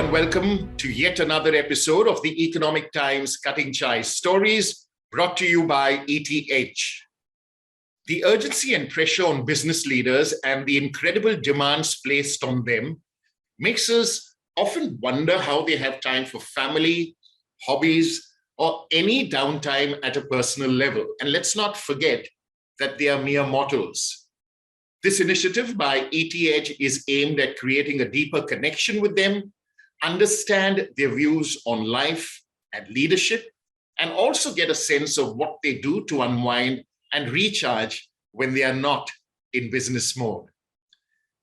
warm welcome to yet another episode of the Economic Times Cutting Chai Stories, brought to you by ETH. The urgency and pressure on business leaders and the incredible demands placed on them makes us often wonder how they have time for family, hobbies, or any downtime at a personal level. And let's not forget that they are mere mortals. This initiative by ETH is aimed at creating a deeper connection with them, understand their views on life and leadership, and also get a sense of what they do to unwind and recharge when they are not in business mode.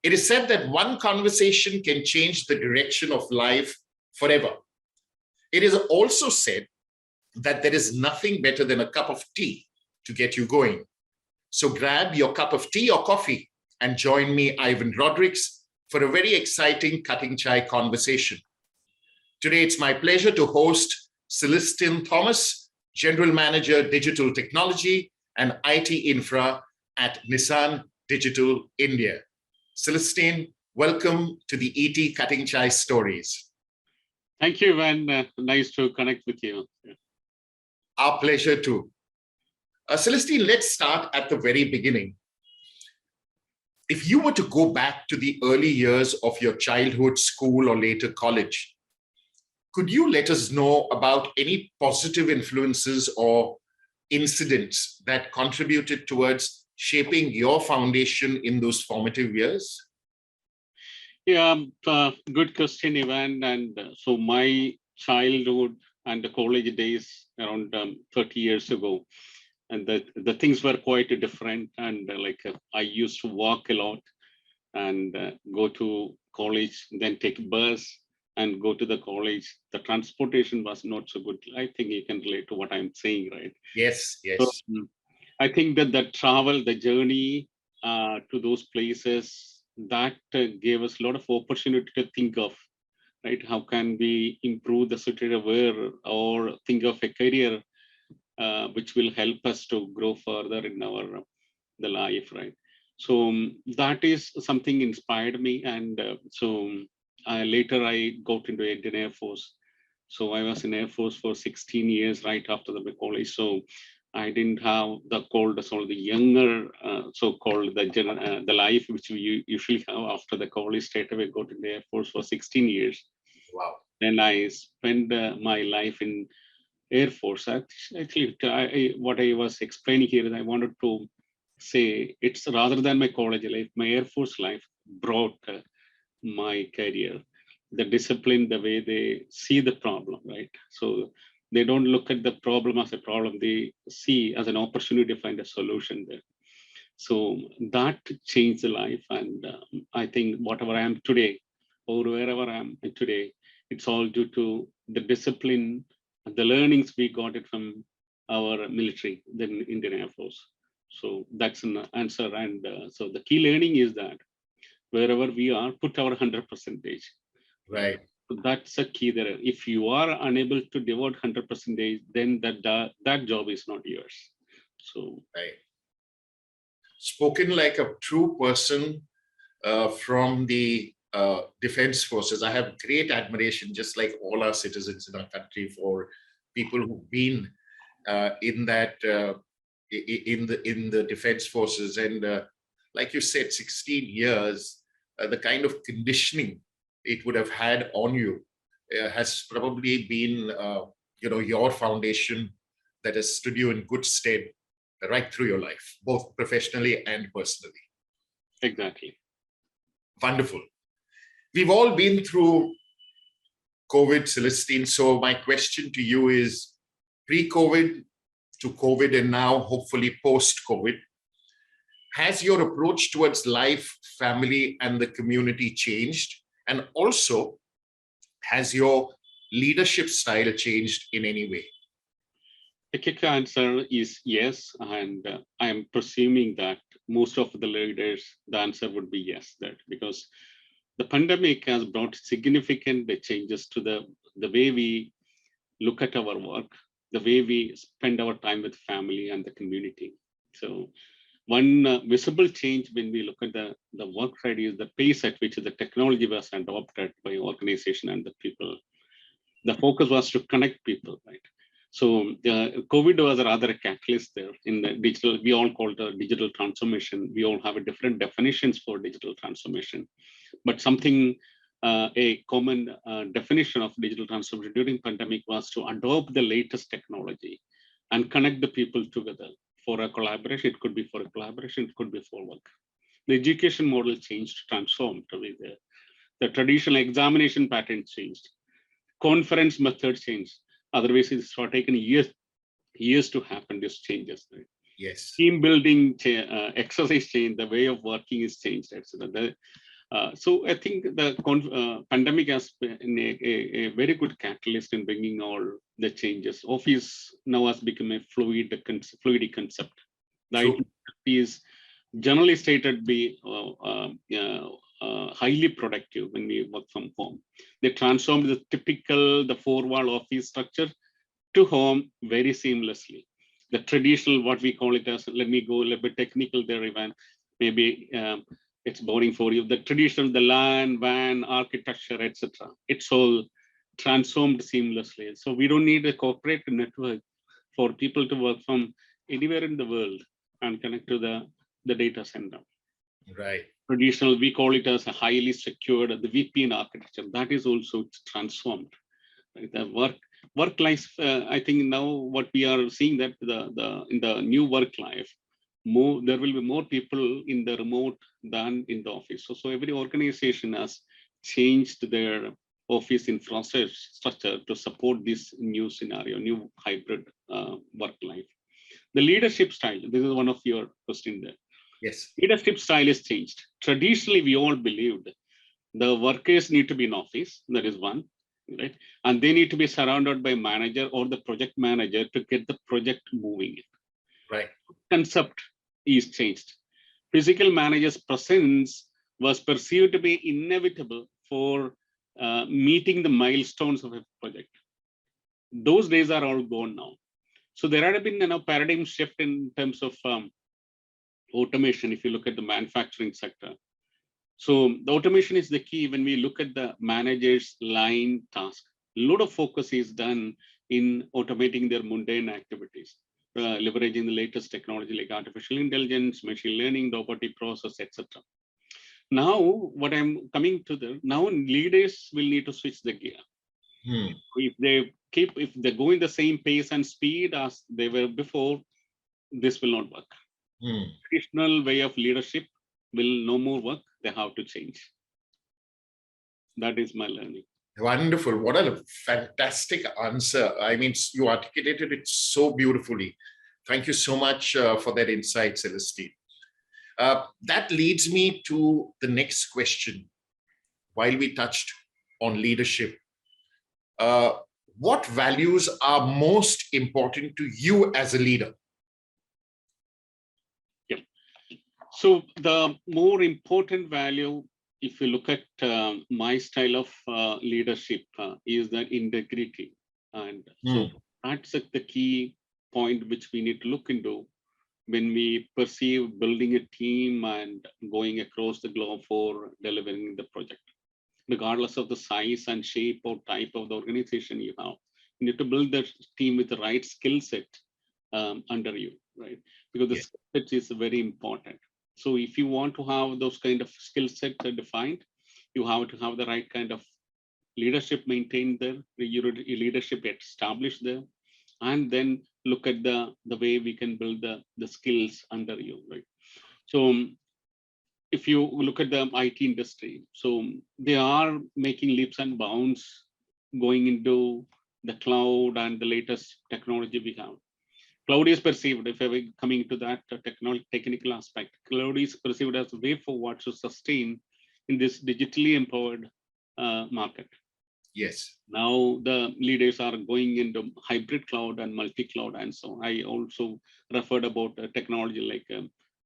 It is said that one conversation can change the direction of life forever. It is also said that there is nothing better than a cup of tea to get you going. So grab your cup of tea or coffee and join me, Ivan Rodrigues, for a very exciting Cutting Chai conversation. Today, it's my pleasure to host Selestin Thomas, General Manager, Digital Technology and IT Infra at Nissan Digital India. Selestin, welcome to the ET Cutting Chai Stories. Thank you, Ivan. Nice to connect with you. Our pleasure too. Selestin, let's start at the very beginning. If you were to go back to the early years of your childhood, school, or later college, could you let us know about any positive influences or incidents that contributed towards shaping your foundation in those formative years? Yeah, good question, Ivan. And so my childhood and the college days around 30 years ago, and the things were quite different. And I used to walk a lot and go to college, then take a bus and go to the college. The transportation was not so good. I think you can relate to what I'm saying, right? Yes, yes. So, I think that the travel, the journey to those places, that gave us a lot of opportunity to think of, right? How can we improve the situation or think of a career which will help us to grow further in the life, right? So that is something inspired me, and later I got into Indian Air Force. So I was in Air Force for 16 years right after the college. So I didn't have the younger so-called the life which we usually have after the college. Straight away got in the Air Force for 16 years. Wow. Then I spent my life in Air Force. Actually, what I was explaining here is I wanted to say it's rather than my college life, my Air Force life brought my career, the discipline, the way they see the problem, right? So they don't look at the problem as a problem, they see as an opportunity to find a solution there. So that changed the life. And I think whatever I am today, or wherever I am today, it's all due to the discipline, the learnings we got it from our military, the Indian Air Force. So that's an answer. And so the key learning is that wherever we are, put our 100%. Right. So that's a key there. If you are unable to devote 100%, then that job is not yours. So right. Spoken like a true person from the defense forces. I have great admiration, just like all our citizens in our country, for people who've been in that in the defense forces. And like you said, 16 years, the kind of conditioning it would have had on you has probably been your foundation that has stood you in good stead right through your life, both professionally and personally. Exactly. Wonderful. We've all been through COVID, Selestin. So my question to you is, pre-COVID to COVID and now hopefully post-COVID, has your approach towards life, family, and the community changed? And also, has your leadership style changed in any way? The quick answer is yes. And I am presuming that most of the leaders, the answer would be yes, that because the pandemic has brought significant changes to the way we look at our work, the way we spend our time with family and the community. So One visible change when we look at the work side is the pace at which the technology was adopted by organization and the people. The focus was to connect people, right? So COVID was rather a catalyst there in the digital. We all call it digital transformation. We all have a different definitions for digital transformation, but something a common definition of digital transformation during pandemic was to adopt the latest technology and connect the people together for a collaboration. It could be for a collaboration, it could be for work. The education model changed, transformed. The traditional examination pattern changed. Conference method changed. Otherwise, it's taken years to happen, these changes. Right? Yes. Team building, exercise change, the way of working is changed, etc. So I think the pandemic has been a very good catalyst in bringing all the changes. Office now has become a fluid concept. The IT is generally stated be highly productive when we work from home. They transformed the four-wall office structure to home very seamlessly. The traditional, what we call it as, let me go a little bit technical there, Ivan, maybe it's boring for you. The traditional, the LAN, WAN, architecture, etc. It's all transformed seamlessly. So we don't need a corporate network for people to work from anywhere in the world and connect to the data center. Right. Traditional, we call it as a highly secured, the VPN architecture. That is also transformed. Right? The work life, I think now what we are seeing that in the new work life, there will be more people in the remote than in the office. So every organization has changed their office infrastructure to support this new scenario, new hybrid work life. The leadership style, this is one of your questions there. Yes. Leadership style is changed. Traditionally, we all believed the workers need to be in office, that is one, right? And they need to be surrounded by manager or the project manager to get the project moving. Right. Concept is changed. Physical manager's presence was perceived to be inevitable for meeting the milestones of a project. Those days are all gone now. So there had been a paradigm shift in terms of automation. If you look at the manufacturing sector, so the automation is the key when we look at the manager's line task. A lot of focus is done in automating their mundane activities, leveraging the latest technology like artificial intelligence, machine learning, robotic process, etc. Now, what I'm coming to now leaders will need to switch the gear. If they go in the same pace and speed as they were before, this will not work. Traditional way of leadership will no more work. They have to change. That is my learning. Wonderful. What a fantastic answer. I mean, you articulated it so beautifully. Thank you so much for that insight, Selestin. That leads me to the next question. While we touched on leadership, what values are most important to you as a leader? Yeah. So the more important value, if you look at my style of leadership, is that integrity. And so that's the key point which we need to look into when we perceive building a team and going across the globe for delivering the project. Regardless of the size and shape or type of the organization you have, you need to build the team with the right skill set under you, right? Because the skill set is very important. So if you want to have those kind of skill set defined, you have to have the right kind of leadership maintained there, your leadership established there, and then look at the way we can build the skills under you, right? So if you look at the IT industry, so they are making leaps and bounds going into the cloud and the latest technology we have. Cloud is perceived, if we're coming to that technical aspect, cloud is perceived as a way forward to sustain in this digitally empowered market. Yes. Now the leaders are going into hybrid cloud and multi-cloud, and so I also referred about technology like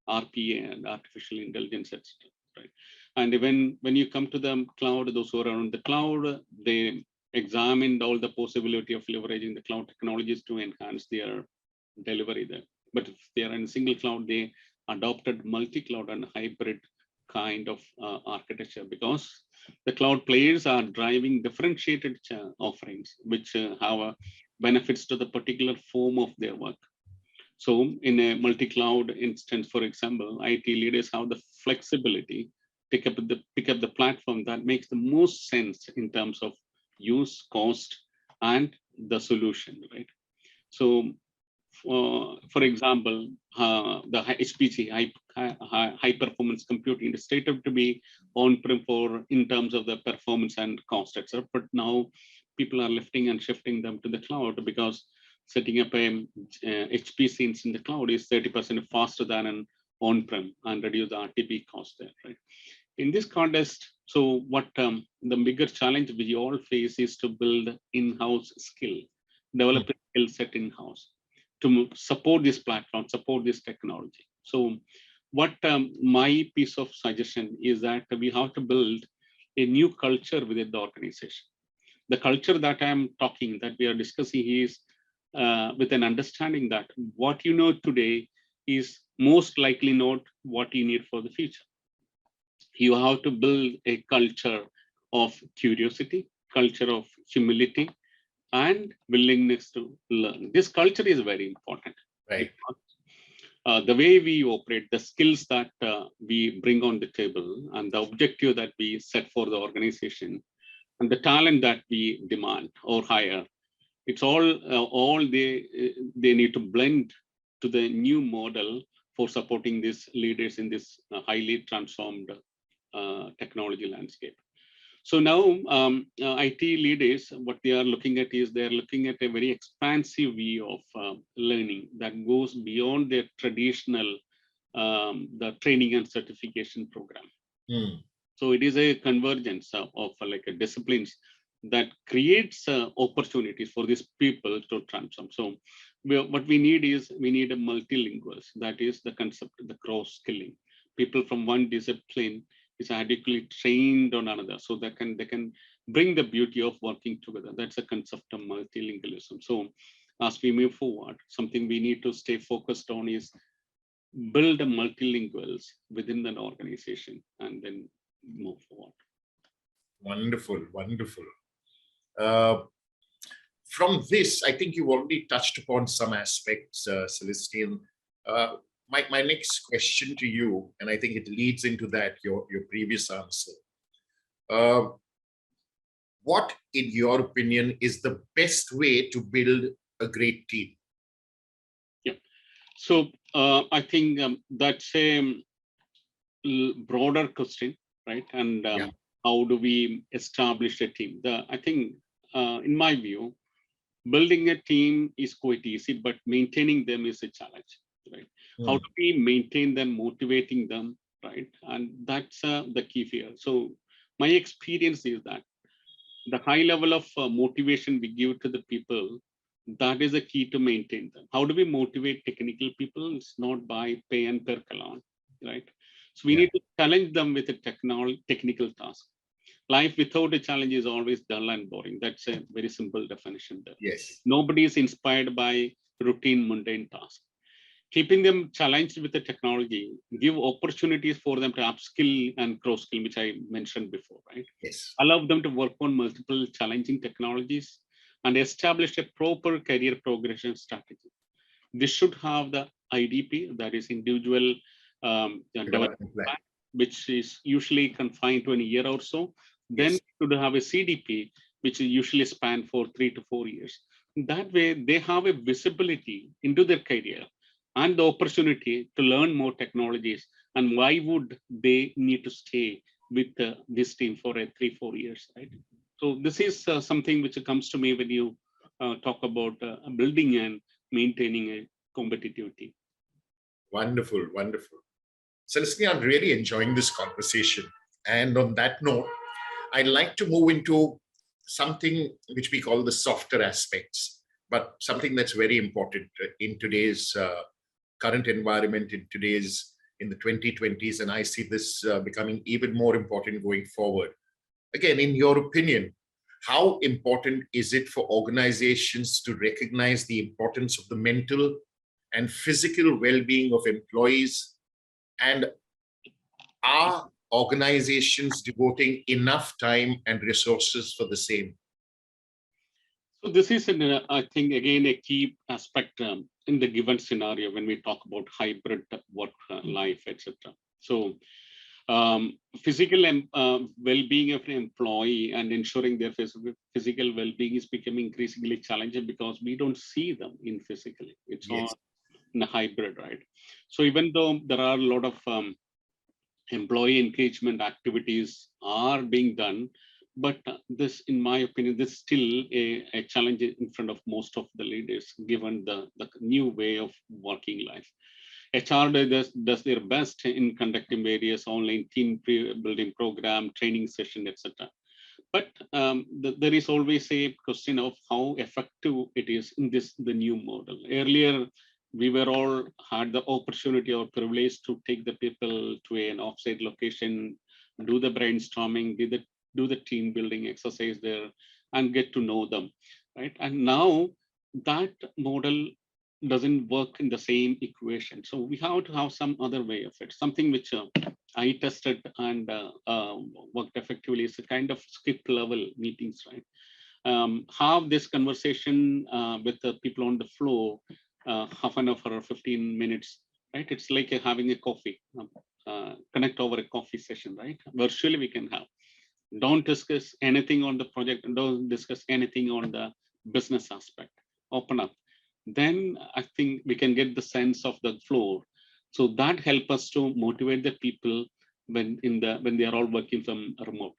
RPA and artificial intelligence, etc. Right? And even when you come to the cloud, those who are on the cloud, they examined all the possibility of leveraging the cloud technologies to enhance their delivery there. But if they are in a single cloud, they adopted multi-cloud and hybrid kind of architecture, because the cloud players are driving differentiated offerings which have benefits to the particular form of their work. So in a multi-cloud instance, for example, IT leaders have the flexibility to pick up the platform that makes the most sense in terms of use, cost, and the solution, right? So for example, the HPC, high performance computing, is stated to be on-prem for in terms of the performance and cost, etc. But now people are lifting and shifting them to the cloud, because setting up a HPC in the cloud is 30% faster than an on-prem, and reduce the RTP cost there, right? In this context, so what the bigger challenge we all face is to build in-house skill, develop a skill set in-house to support this platform, support this technology. So what my piece of suggestion is that we have to build a new culture within the organization. The culture that I'm talking, that we are discussing, is with an understanding that what you know today is most likely not what you need for the future. You have to build a culture of curiosity, culture of humility, and willingness to learn. This culture is very important. Right. The way we operate, the skills that we bring on the table, and the objective that we set for the organization, and the talent that we demand or hire, it's all they need to blend to the new model for supporting these leaders in this highly transformed technology landscape. So now IT leaders, what they are looking at is they're looking at a very expansive view of learning that goes beyond their traditional the training and certification program. So it is a convergence of like a disciplines that creates opportunities for these people to transform. So what we need is we need a multilinguals. That is the concept, the cross skilling. People from one discipline is adequately trained on another, so they can bring the beauty of working together. That's a concept of multilingualism. So as we move forward, something we need to stay focused on is build a multilinguals within an organization and then move forward. Wonderful, wonderful. From this, I think you've already touched upon some aspects, Selestin. My next question to you, and I think it leads into that, your previous answer. What, in your opinion, is the best way to build a great team? Yeah. So I think that's a broader question, right? And how do we establish a team? I think, in my view, building a team is quite easy, but maintaining them is a challenge, right? How do we maintain them, motivating them, right? And that's the key here. So my experience is that the high level of motivation we give to the people, that is a key to maintain them. How do we motivate technical people? It's not by pay and per alone, right? So we need to challenge them with a technical task. Life without a challenge is always dull and boring. That's a very simple definition there. Yes. Nobody is inspired by routine, mundane tasks. Keeping them challenged with the technology, give opportunities for them to upskill and cross-skill, which I mentioned before, right? Yes. Allow them to work on multiple challenging technologies and establish a proper career progression strategy. This should have the IDP, that is individual development plan, which is usually confined to a year or so. Then should have a CDP, which is usually span for 3 to 4 years. That way, they have a visibility into their career and the opportunity to learn more technologies. And why would they need to stay with this team for 3-4 years, right? So this is something which comes to me when you talk about building and maintaining a competitive team. Wonderful, wonderful. Selestin, I'm really enjoying this conversation. And on that note, I'd like to move into something which we call the softer aspects, but something that's very important in today's current environment, in the 2020s, and I see this becoming even more important going forward. Again, in your opinion, how important is it for organizations to recognize the importance of the mental and physical well-being of employees And are organizations devoting enough time and resources for the same? So this is, I think, again, a key aspect in the given scenario when we talk about hybrid work life, etc. So physical well-being of an employee and ensuring their physical well-being is becoming increasingly challenging because we don't see them in physically. It's all in a hybrid, right? So even though there are a lot of employee engagement activities are being done, but this, in my opinion, this is still a challenge in front of most of the leaders, given the new way of working life. HR does their best in conducting various online team building program, training session, etc. But there is always a question of how effective it is in the new model. Earlier, we were all had the opportunity or privilege to take the people to an offsite location, do the brainstorming, do the team building exercise there, and get to know them, right? And now that model doesn't work in the same equation. So we have to have some other way of it, something which I tested and worked effectively is a kind of skip level meetings, right? Have this conversation with the people on the floor, half an hour or 15 minutes, right? It's like having a coffee, connect over a coffee session, right? Virtually we can have. Don't discuss anything on the project, and don't discuss anything on the business aspect. Open up. Then I think we can get the sense of the floor. So that help us to motivate the people when they are all working from remote.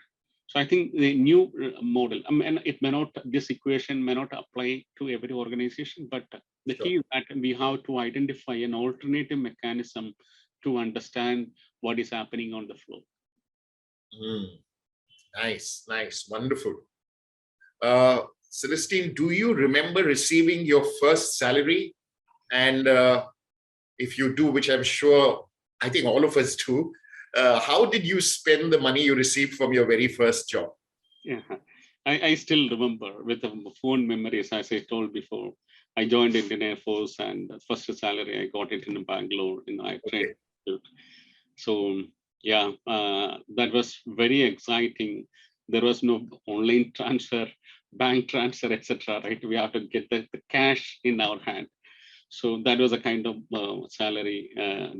So I think the new model, I mean, it may not, this equation may not apply to every organization, but the key is that we have to identify an alternative mechanism to understand what is happening on the floor. Nice, nice, wonderful. Celestine, do you remember receiving your first salary? And if you do, which I'm sure, I think all of us do, how did you spend the money you received from your very first job? Yeah, I still remember with the phone memories, as I told before. I joined Indian Air Force, and the first salary I got it in Bangalore in I trained. So yeah, that was very exciting. There was no online transfer, bank transfer, etc. Right? We have to get the cash in our hand. So that was a kind of salary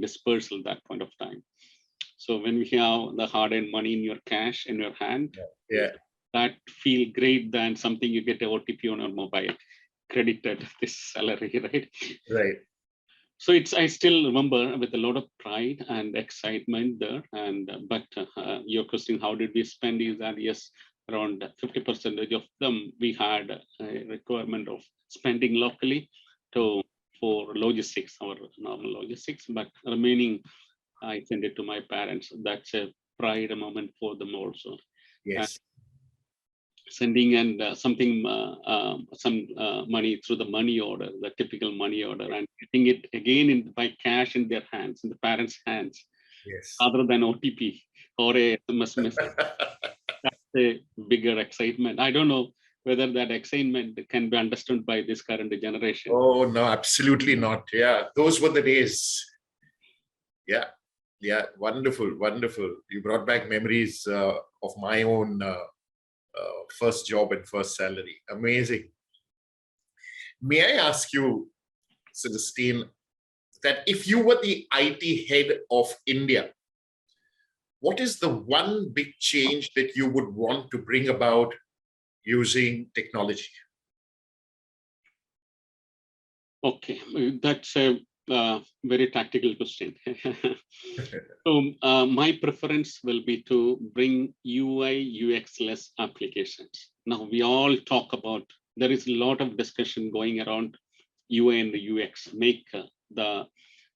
dispersal at that point of time. So when we have the hard-earned money in your cash in your hand, that feel great than something you get a OTP on your mobile, credited this salary, right? Right. So I still remember with a lot of pride and excitement there. And but your question, how did we spend? Is that yes, around 50% of them we had a requirement of spending locally for logistics, our normal logistics, but remaining I send it to my parents. That's a pride moment for them also. Yes. Sending and some money through the money order, the typical money order, and getting it again by cash in their hands, in the parents' hands, rather than OTP or a SMS message. That's a bigger excitement. I don't know whether that excitement can be understood by this current generation. Oh, no, absolutely not. Yeah, those were the days. Yeah, yeah, wonderful, wonderful. You brought back memories of my own first job and first salary. Amazing. May I ask you, Celestine, that if you were the IT head of India, what is the one big change that you would want to bring about using technology? Okay, that's a very tactical question. So my preference will be to bring UI, UX-less applications. Now we all talk about, there is a lot of discussion going around UI and the UX, make the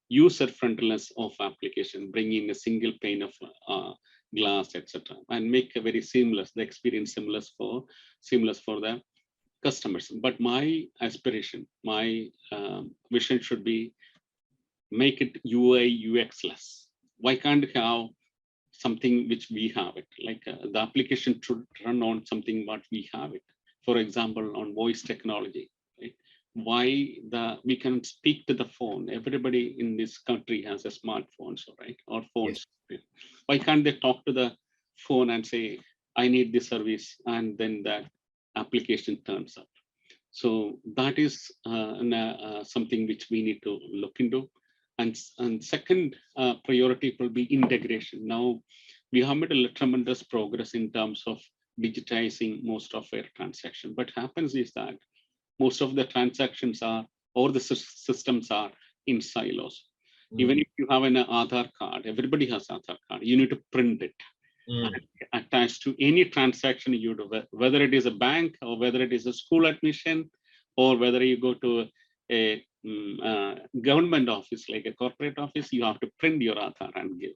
user friendliness of application, bring in a single pane of glass, etc., and make a very seamless, the experience seamless for the customers. But my aspiration, my vision should be make it UI UX less. Why can't we have something which we have it? Like the application should run on something what we have it. For example, on voice technology, right? why we can speak to the phone. Everybody in this country has a smartphone, so right, or phones. Yes. Why can't they talk to the phone and say, I need this service, and then that application turns up? So that is something which we need to look into. And second priority will be integration. Now, we have made a tremendous progress in terms of digitizing most of our transactions. What happens is that most of the transactions are, or the systems are in silos. Even if you have an Aadhaar card, everybody has Aadhaar card, you need to print it. Attached to any transaction you do, whether it is a bank or whether it is a school admission or whether you go to a government office like a corporate office, you have to print your Aadhaar and give.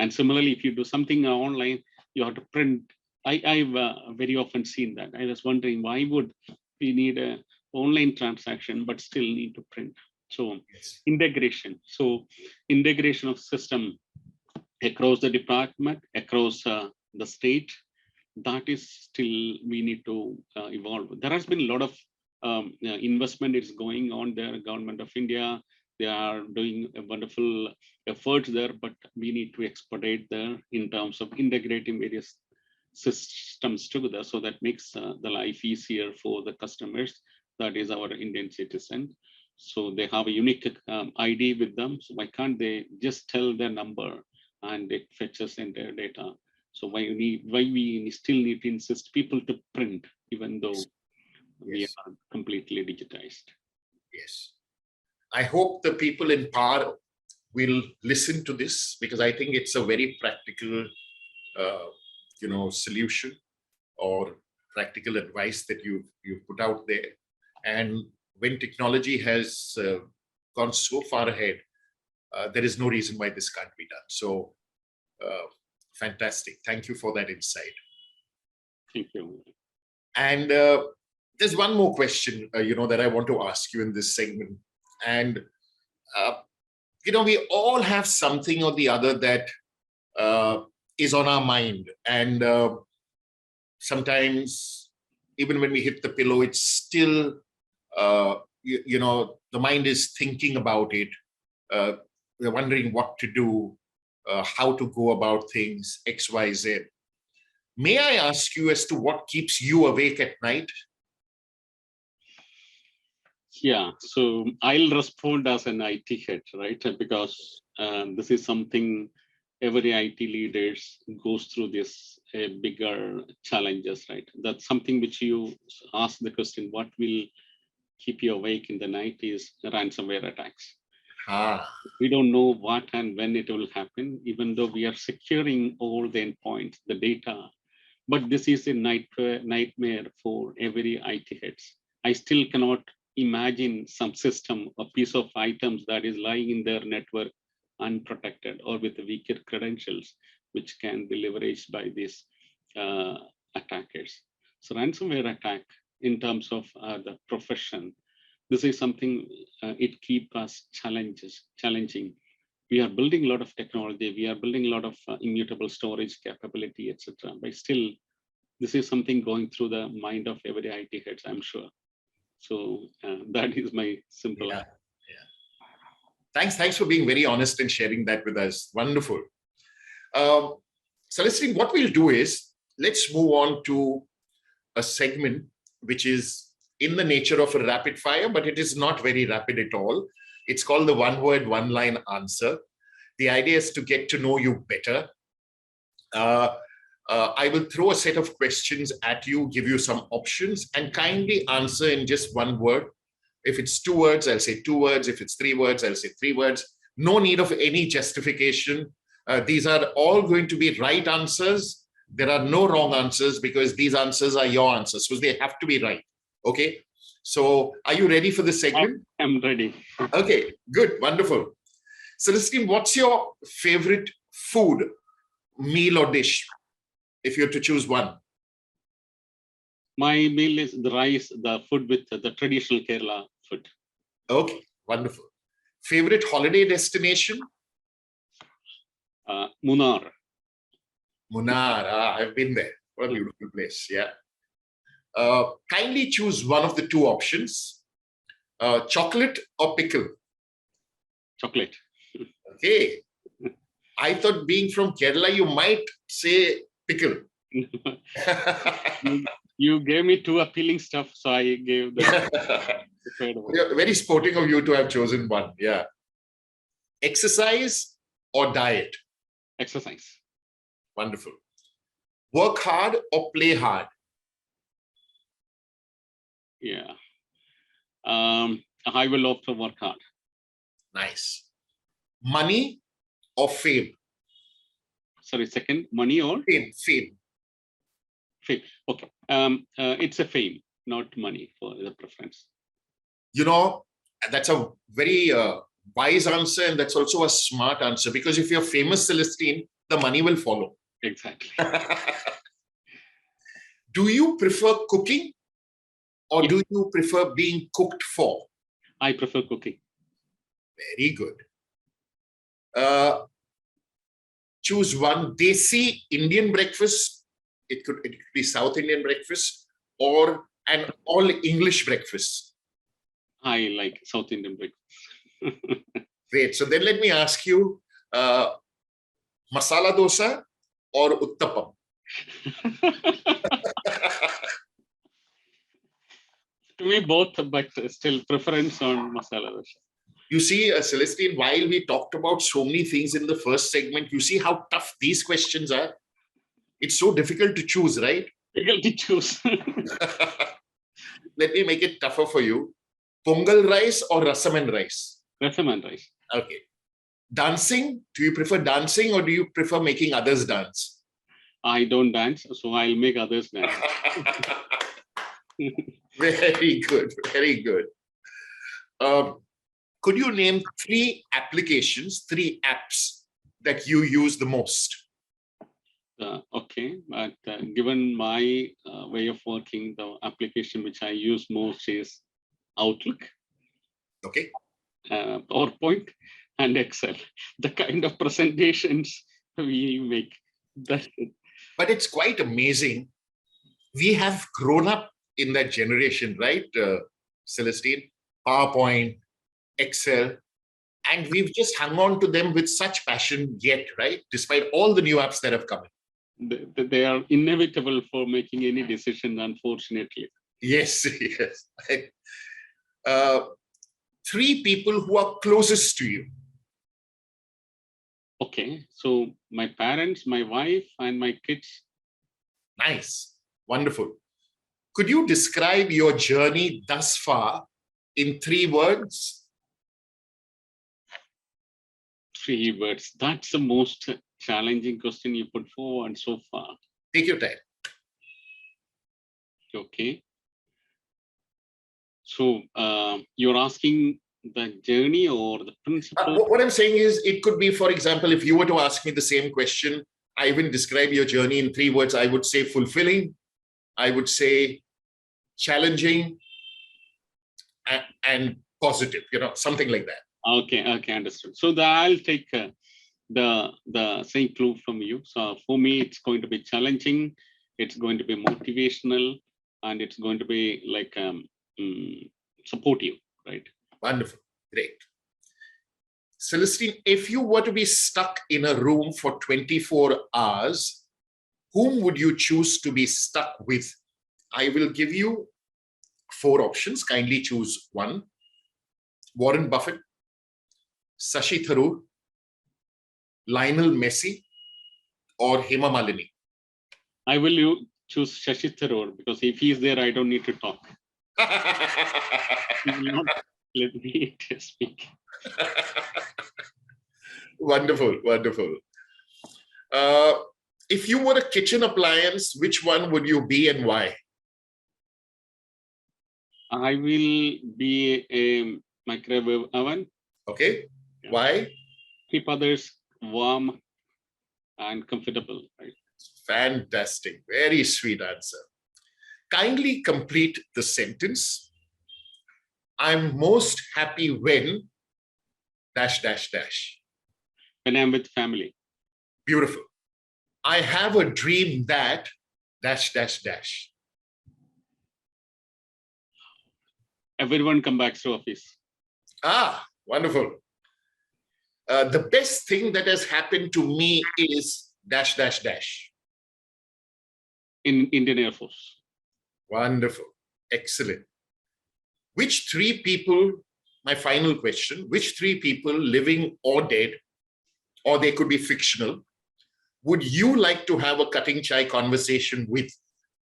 And similarly, if you do something online, you have to print. I've very often seen that. I was wondering, why would we need a online transaction but still need to print? So Yes. integration. So integration of system across the department, across the state, that is still we need to evolve. There has been a lot of investment is going on there. Government of India, they are doing a wonderful efforts there, but we need to expedite there in terms of integrating various systems together, so that makes the life easier for the customers. That is our Indian citizen. So they have a unique ID with them. So why can't they just tell their number and it fetches in their data? So why we still need to insist people to print, even though we Yes. are completely digitized? Yes. I hope the people in power will listen to this, because I think it's a very practical, solution or practical advice that you put out there. And when technology has gone so far ahead, there is no reason why this can't be done. So fantastic. Thank you for that insight. Thank you. And there's one more question, that I want to ask you in this segment. And, we all have something or the other that is on our mind. And sometimes, even when we hit the pillow, it's still, the mind is thinking about it. We're wondering what to do, how to go about things, X, Y, Z. May I ask you as to what keeps you awake at night? Yeah, so I'll respond as an IT head, right? Because this is something every IT leaders goes through this bigger challenges, right? That's something which you ask the question, what will keep you awake in the night is ransomware attacks. We don't know what and when it will happen, even though we are securing all the endpoints, the data. But this is a nightmare for every IT heads. I still cannot imagine some system, a piece of items that is lying in their network unprotected or with weaker credentials, which can be leveraged by these attackers. So ransomware attack in terms of the profession, this is something it keeps us challenging. We are building a lot of technology. We are building a lot of immutable storage capability, etc. But still, this is something going through the mind of every IT heads, I'm sure. So that is my simple answer. Thanks for being very honest and sharing that with us. Wonderful. Selestin, what we'll do is, let's move on to a segment which is in the nature of a rapid fire, but it is not very rapid at all. It's called the one word, one line answer. The idea is to get to know you better. I will throw a set of questions at you, give you some options, and kindly answer in just one word. If it's 2 words, I'll say 2 words. If it's 3 words, I'll say 3 words. No need of any justification. These are all going to be right answers. There are no wrong answers, because these answers are your answers. So they have to be right. Okay. So are you ready for the segment? I'm ready. Okay, good. Wonderful. Selestin, what's your favorite food, meal or dish, if you have to choose one? My meal is the rice, the food with the traditional Kerala food. Okay, wonderful. Favorite holiday destination? Munnar. Munnar. I've been there. What a beautiful place. Yeah. Kindly choose one of the 2 options. Chocolate or pickle? Chocolate. Okay. I thought being from Kerala, you might say pickle. You gave me two appealing stuff, so I gave the preferred one. Very sporting of you to have chosen one. Yeah. Exercise or diet? Exercise. Wonderful. Work hard or play hard? Yeah. I will opt for work hard. Nice. Money or fame? Sorry, second, money or Fame. Fame. fame? Okay. It's a fame, not money for the preference. You know, that's a very wise answer, and that's also a smart answer, because if you're famous, Selestin, the money will follow. Exactly. Do you prefer cooking or Yes. do you prefer being cooked for? I prefer cooking. Very good. Choose one. Desi Indian breakfast. It could be South Indian breakfast or an all English breakfast. I like South Indian breakfast. Great. So then let me ask you, masala dosa or uttapam? To me, both, but still preference on masala dosa. You see, Celestine, while we talked about so many things in the first segment, you see how tough these questions are. It's so difficult to choose, right? Difficult to choose. Let me make it tougher for you. Pongal rice or rasam and rice? Rasam and rice. Okay. Dancing, do you prefer dancing or do you prefer making others dance? I don't dance, so I'll make others dance. Very good, very good. Could you name 3 applications, 3 apps that you use the most? Okay, but given my way of working, the application which I use most is Outlook, Okay. PowerPoint, and Excel. The kind of presentations we make. That's it. But it's quite amazing. We have grown up in that generation, right, Celestine? PowerPoint, Excel, and we've just hung on to them with such passion yet, right? Despite all the new apps that have come in. They are inevitable for making any decision, unfortunately. Yes, yes. 3 people who are closest to you. Okay, so my parents, my wife, and my kids. Nice. Wonderful. Could you describe your journey thus far in 3 words? 3 words. That's the most challenging question you put forward so far. Take your time. Okay. So you're asking the journey or the principle? What I'm saying is, it could be, for example, if you were to ask me the same question, I will describe your journey in 3 words. I would say fulfilling, I would say challenging, and positive, something like that. Okay, understood. So I'll take the same clue from you. So for me, it's going to be challenging, it's going to be motivational, and it's going to be like supportive, right? Wonderful. Great. Celestine, if you were to be stuck in a room for 24 hours, whom would you choose to be stuck with? I will give you 4 options. Kindly choose one. Warren Buffett, Shashi Tharoor, Lionel Messi, or Hema Malini? I will choose Shashi Tharoor, because if he's there, I don't need to talk. He will not let me speak. Wonderful, wonderful. If you were a kitchen appliance, which one would you be and why? I will be a microwave oven. Okay. Yeah. Why? Keep others warm and comfortable, right? Fantastic. Very sweet answer. Kindly complete the sentence. I'm most happy when ... When I'm with family. Beautiful. I have a dream that ... everyone come back to office. Ah, wonderful. The best thing that has happened to me is dash, dash, dash. In Indian Air Force. Wonderful. Excellent. Which three people, my final question, which three people, living or dead, or they could be fictional, would you like to have a cutting chai conversation with,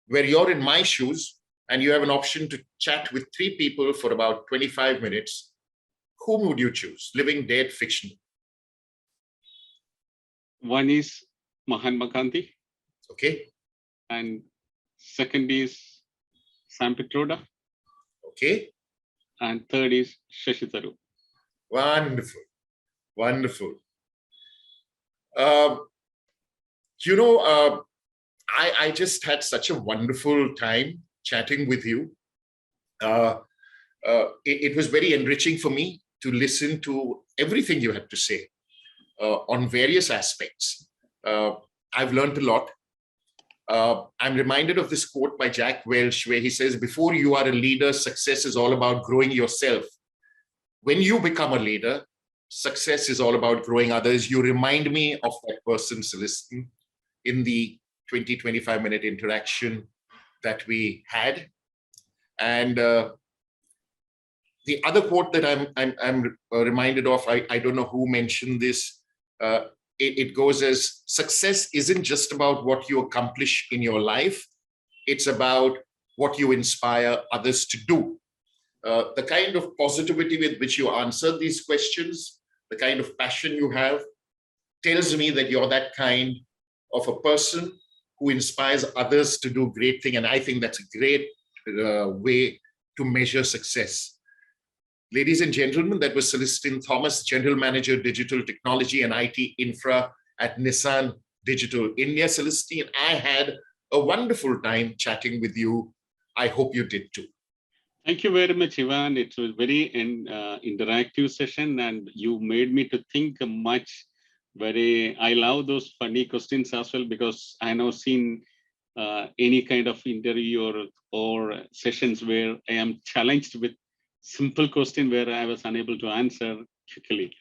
where you're in my shoes and you have an option to chat with three people for about 25 minutes? Whom would you choose? Living, dead, fictional? One is Mahatma Gandhi, Okay. and second is Sam Pitroda, Okay. and third is Shashi Tharoor. Wonderful. Wonderful. You know, I just had such a wonderful time chatting with you. It was very enriching for me to listen to everything you had to say on various aspects. I've learned a lot. I'm reminded of this quote by Jack Welch, where he says, before you are a leader, success is all about growing yourself. When you become a leader, success is all about growing others. You remind me of that person, Selestin, in the 20-25 minute interaction that we had. And the other quote that I'm reminded of, I don't know who mentioned this. It goes as, success isn't just about what you accomplish in your life. It's about what you inspire others to do. The kind of positivity with which you answer these questions, the kind of passion you have, tells me that you're that kind of a person who inspires others to do great things. And I think that's a great way to measure success. Ladies and gentlemen, that was Selestin Thomas, General Manager, Digital Technology and IT Infra at Nissan Digital India. Selestin, I had a wonderful time chatting with you. I hope you did too. Thank you very much, Ivan. It was very interactive session, and you made me to think much. I love those funny questions as well, because I have seen any kind of interview or sessions where I am challenged with simple question where I was unable to answer quickly.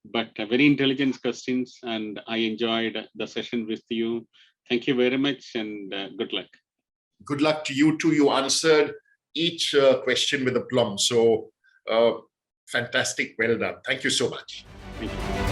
But very intelligent questions, and I enjoyed the session with you. Thank you very much, and good luck. Good luck to you too. You answered each question with aplomb. So fantastic. Well done. Thank you so much. Thank you.